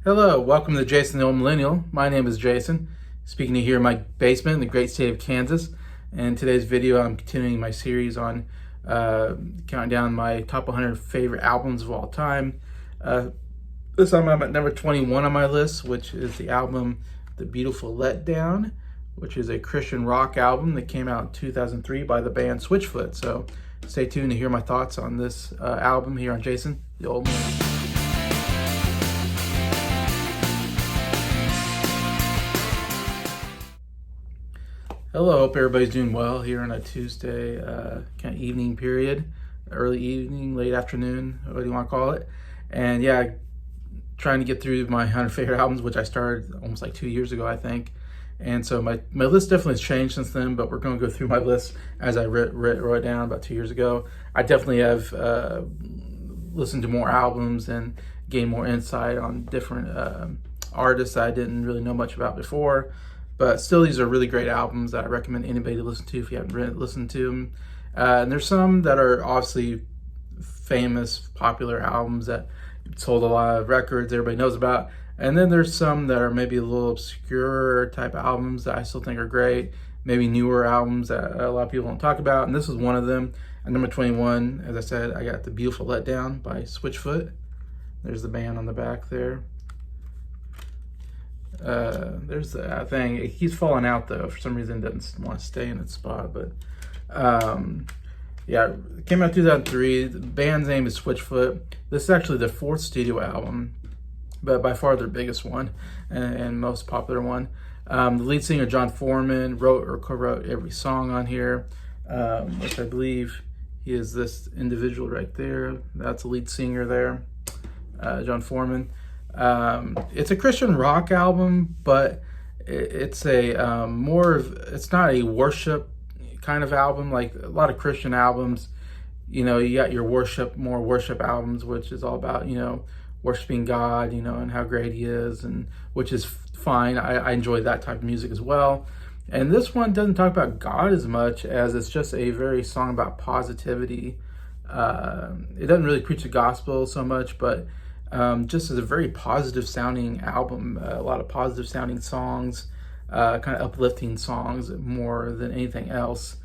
Hello, welcome to Jason the Old Millennial. My name is Jason, speaking to you here in my basement in the great state of Kansas. And in today's video, I'm continuing my series on counting down my top 100 favorite albums of all time. This time I'm at number 21 on my list, which is the album The Beautiful Letdown, which is a Christian rock album that came out in 2003 by the band Switchfoot. So stay tuned to hear my thoughts on this album here on Jason the Old Millennial. Hello, hope everybody's doing well here on a Tuesday kind of evening period, early evening, late afternoon, what do you want to call it? And yeah, trying to get through my 100 favorite albums, which I started almost like 2 years ago, I think. And so my list definitely has changed since then, but we're going to go through my list as I wrote it down about 2 years ago. I definitely have listened to more albums and gained more insight on different artists I didn't really know much about before. But still, these are really great albums that I recommend anybody to listen to if you haven't listened to them. And there's some that are obviously famous, popular albums that sold a lot of records everybody knows about. And then there's some that are maybe a little obscure type albums that I still think are great. Maybe newer albums that a lot of people don't talk about. And this is one of them. At number 21, as I said, I got The Beautiful Letdown by Switchfoot. There's the band on the back there. There's the thing. It keeps falling out though. For some reason, it doesn't want to stay in its spot. But yeah, it came out in 2003. The band's name is Switchfoot. This is actually their fourth studio album, but by far their biggest one and most popular one. The lead singer John Foreman wrote or co-wrote every song on here, which I believe he is this individual right there. That's the lead singer there, John Foreman. It's a Christian rock album, but it's a it's not a worship kind of album like a lot of Christian albums. You know, you got your more worship albums, which is all about, worshiping God, and how great he is, and which is fine. I enjoy that type of music as well. And this one doesn't talk about God as much as it's just a very song about positivity. It doesn't really preach the gospel so much, but just as a very positive sounding album, a lot of positive sounding songs, kind of uplifting songs more than anything else.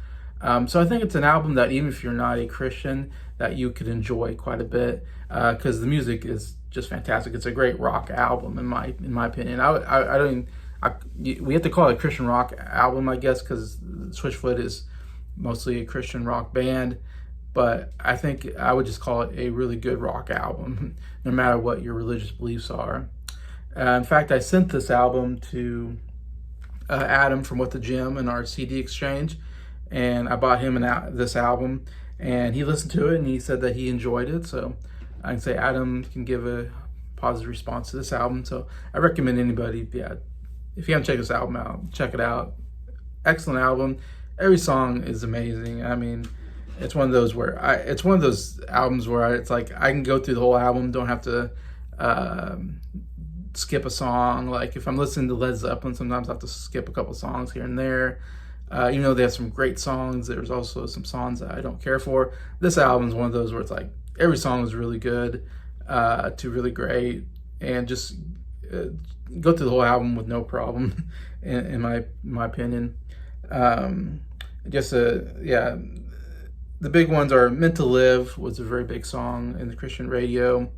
So I think it's an album that even if you're not a Christian, that you could enjoy quite a bit, because the music is just fantastic. It's a great rock album in my opinion. We have to call it a Christian rock album, I guess, because Switchfoot is mostly a Christian rock band. But I think I would just call it a really good rock album, no matter what your religious beliefs are. In fact, I sent this album to Adam from What the Gym in our CD exchange, and I bought him this album, and he listened to it, and he said that he enjoyed it. So I can say Adam can give a positive response to this album. So I recommend anybody, if you haven't checked this album out, check it out. Excellent album. Every song is amazing. I mean, it's one of those albums where it's like I can go through the whole album, don't have to skip a song. Like if I'm listening to Led Zeppelin, sometimes I have to skip a couple songs here and there. Even though they have some great songs, there's also some songs that I don't care for. This album is one of those where it's like every song is really good to really great, and just go through the whole album with no problem, in my opinion. The big ones are Meant to Live was a very big song in the Christian radio.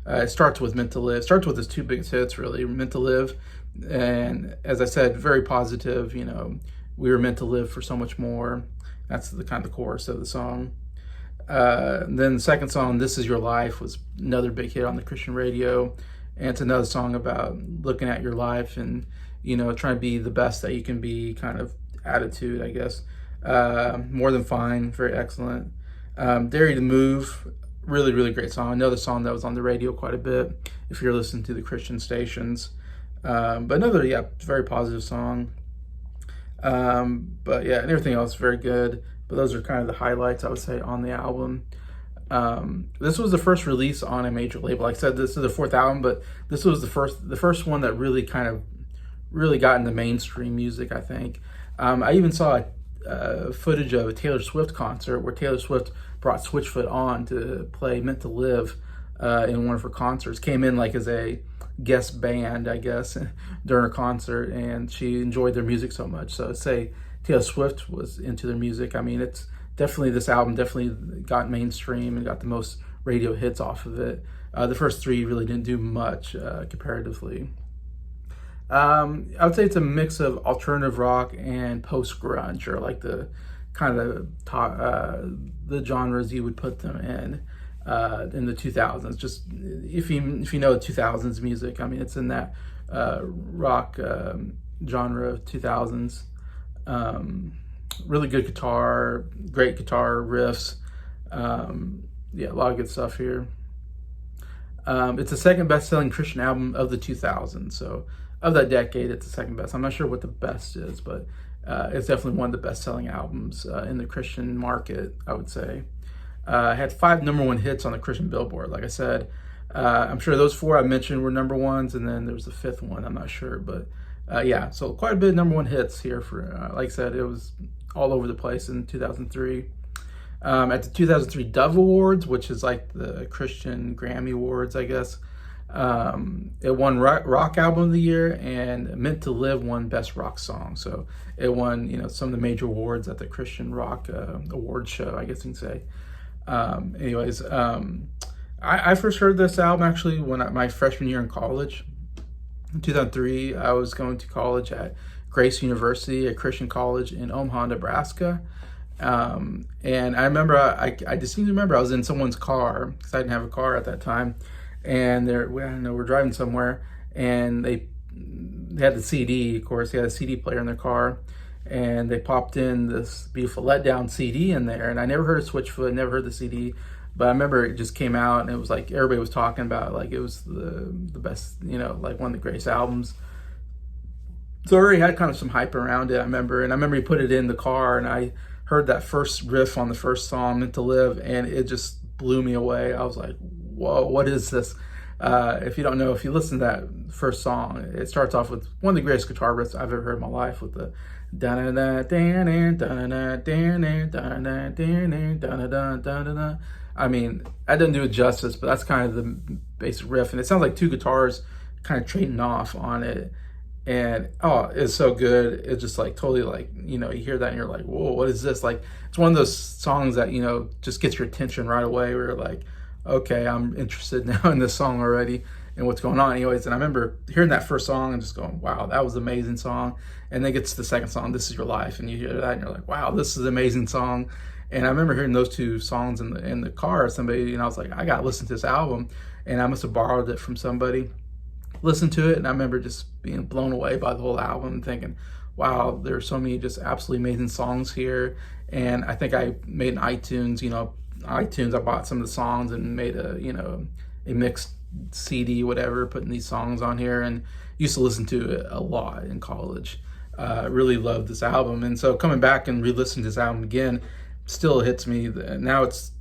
It starts with Meant to Live. Starts with his two biggest hits, really, Meant to Live. And as I said, very positive, we were meant to live for so much more. That's the kind of chorus of the song. Then the second song, This Is Your Life, was another big hit on the Christian radio. And it's another song about looking at your life and, trying to be the best that you can be, kind of attitude, I guess. More Than Fine, very excellent. Dare You to Move, really, really great song. Another song that was on the radio quite a bit if you're listening to the Christian stations. But another, very positive song. And everything else very good. But those are kind of the highlights, I would say, on the album. This was the first release on a major label. Like I said, this is the fourth album, but this was the first one that really got into mainstream music, I think. I even saw footage of a Taylor Swift concert where Taylor Swift brought Switchfoot on to play Meant to Live in one of her concerts. Came in like as a guest band, I guess, during a concert, and she enjoyed their music so much. So say Taylor Swift was into their music. I mean, it's definitely, this album definitely got mainstream and got the most radio hits off of it. The first three really didn't do much comparatively. I would say it's a mix of alternative rock and post grunge, or like the kind of the genres you would put them in the 2000s. Just if you know 2000s music, I mean, it's in that rock genre of 2000s. Really good guitar, great guitar riffs. Yeah, a lot of good stuff here. It's the second best-selling Christian album of the 2000s. So of that decade, it's the second best. I'm not sure what the best is, but it's definitely one of the best-selling albums in the Christian market, I would say. Had 5 #1 hits on the Christian Billboard. Like I said, I'm sure those 4 I mentioned were #1s, and then there was a 5th one, I'm not sure. But yeah, so quite a bit of #1 hits here for, like I said, it was all over the place in 2003. At the 2003 Dove Awards, which is like the Christian Grammy Awards, I guess, it won Rock Album of the Year, and Meant to Live won Best Rock Song. So it won, some of the major awards at the Christian Rock Awards show, I guess you can say. Anyways, I first heard this album actually when my freshman year in college. In 2003, I was going to college at Grace University, a Christian college in Omaha, Nebraska. And I remember, I distinctly remember I was in someone's car, because I didn't have a car at that time. And we're driving somewhere, and they had the CD, of course, they had a CD player in their car, and they popped in this Beautiful Letdown CD in there. And I never heard of Switchfoot, never heard the CD, but I remember it just came out, and it was like everybody was talking about, like it was the best, like one of the greatest albums. So I already had kind of some hype around it, I remember he put it in the car, and I heard that first riff on the first song, Meant to Live, and it just blew me away. I was like, whoa, what is this? If you don't know, if you listen to that first song, it starts off with one of the greatest guitar riffs I've ever heard in my life, with the I mean, I didn't do it justice, but that's kind of the basic riff, and it sounds like 2 guitars kind of trading off on it. And it's so good. It's just like totally, like, you hear that and you're like, whoa, what is this? Like, it's one of those songs that, just gets your attention right away, where you're like, okay, I'm interested now in this song already and what's going on. Anyways, and I remember hearing that first song and just going, wow, that was an amazing song. And then gets to the second song, This Is Your Life, and you hear that and you're like, wow, this is an amazing song. And I remember hearing those 2 songs in the car with somebody, and I was like, I gotta listen to this album. And I must have borrowed it from somebody, listened to it, and I remember just being blown away by the whole album and thinking, wow, there's so many just absolutely amazing songs here. And I think I made an iTunes, I bought some of the songs and made a mixed CD, whatever, putting these songs on here, and used to listen to it a lot in college. Really loved this album. And so coming back and re-listening to this album again still hits me. Now it's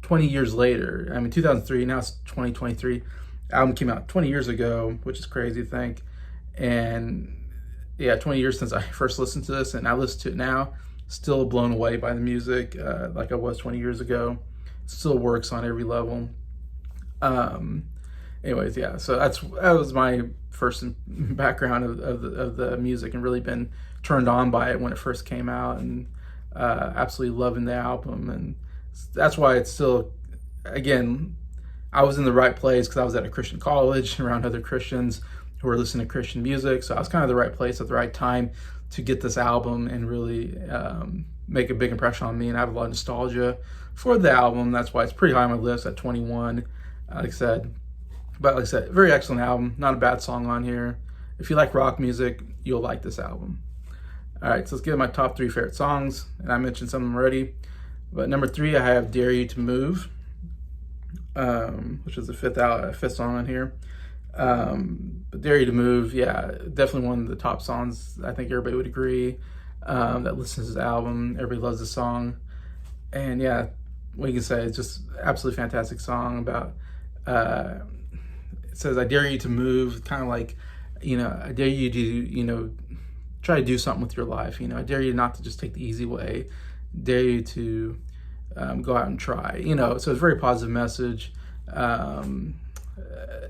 20 years later. I mean, 2003, now it's 2023. Album came out 20 years ago, which is crazy to think. And yeah, 20 years since I first listened to this, and I listen to it now, still blown away by the music, like I was 20 years ago. Still works on every level. Anyways, yeah, so that was my first background of the music, and really been turned on by it when it first came out, and absolutely loving the album. And that's why it's still, again, I was in the right place because I was at a Christian college around other Christians who were listening to Christian music. So I was kind of the right place at the right time to get this album and really make a big impression on me. And I have a lot of nostalgia for the album. That's why it's pretty high on my list at 21, like I said. But like I said, very excellent album. Not a bad song on here. If you like rock music, you'll like this album. All right, so let's get my top 3 favorite songs. And I mentioned some of them already. But number 3, I have Dare You to Move, which is the fifth song on here. But Dare You to Move, yeah, definitely one of the top songs. I think everybody would agree that listens to this album. Everybody loves the song. And yeah, what you can say, it's just absolutely fantastic song about, it says, I dare you to move, kind of like, I dare you to, try to do something with your life. I dare you not to just take the easy way. Dare you to go out and try. So it's a very positive message.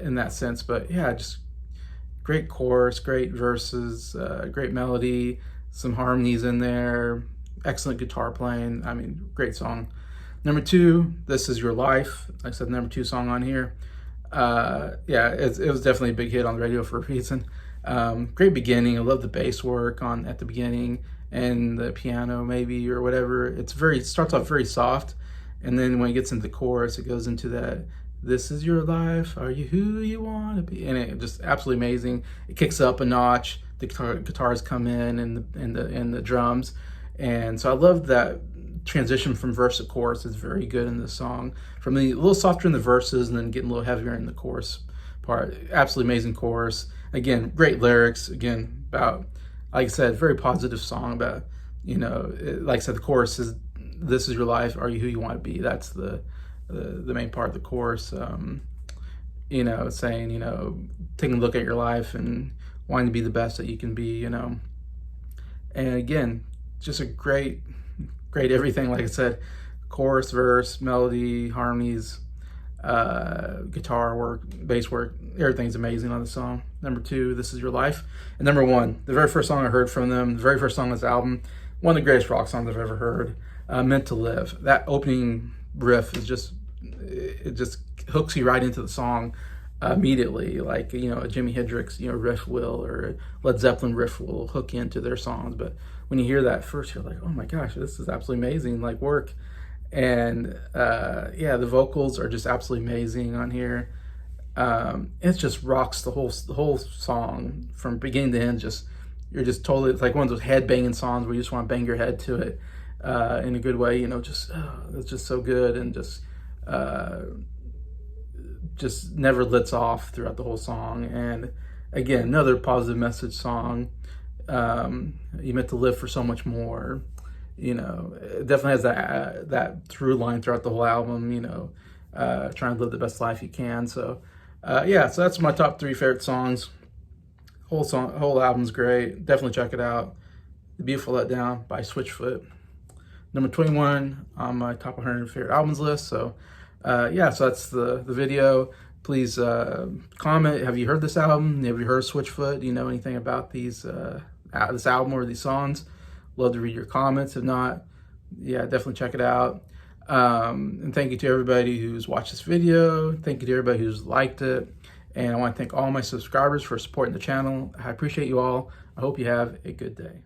in that sense. But yeah, just great chorus, great verses, great melody, some harmonies in there, excellent guitar playing. I mean, great song. Number 2, This Is Your Life. Like I said, number 2 song on here. Yeah, it was definitely a big hit on the radio for a reason. Great beginning. I love the bass work at the beginning and the piano maybe or whatever. It starts off very soft, and then when it gets into the chorus, it goes into that, this is your life, are you who you want to be? And it just absolutely amazing. It kicks up a notch. The guitars come in and the drums, and so I love that transition from verse to chorus is very good in this song. From a little softer in the verses and then getting a little heavier in the chorus part. Absolutely amazing chorus. Again, great lyrics. Again, about, like I said, very positive song about, like I said, the chorus is, this is your life, are you who you want to be? That's the main part of the chorus. Saying, taking a look at your life and wanting to be the best that you can be, And again, just a great everything, like I said, chorus, verse, melody, harmonies, guitar work, bass work, everything's amazing on the song. Number 2, This Is Your Life. And number 1, the very first song I heard from them, the very first song on this album, one of the greatest rock songs I've ever heard, Meant to Live. That opening riff is it just hooks you right into the song immediately, like a Jimi Hendrix riff will, or a Led Zeppelin riff will hook you into their songs. But when you hear that first, you're like, oh my gosh, this is absolutely amazing, like work. And yeah, the vocals are just absolutely amazing on here. It just rocks the whole song from beginning to end. You're just totally, it's like one of those head banging songs where you just want to bang your head to it in a good way. It's just so good, and just never lets off throughout the whole song. And again, another positive message song. You meant to live for so much more. It definitely has that through line throughout the whole album. Trying to live the best life you can. So yeah, so that's my top 3 favorite songs. Whole album's great. Definitely check it out. The Beautiful Letdown by Switchfoot. Number 21 on my top 100 favorite albums list. So yeah, so that's the video. Please comment. Have you heard this album? Have you heard Switchfoot? Do you know anything about this album or these songs? Love to read your comments. If not, yeah, definitely check it out. And thank you to everybody who's watched this video. Thank you to everybody who's liked it. And I want to thank all my subscribers for supporting the channel. I appreciate you all. I hope you have a good day.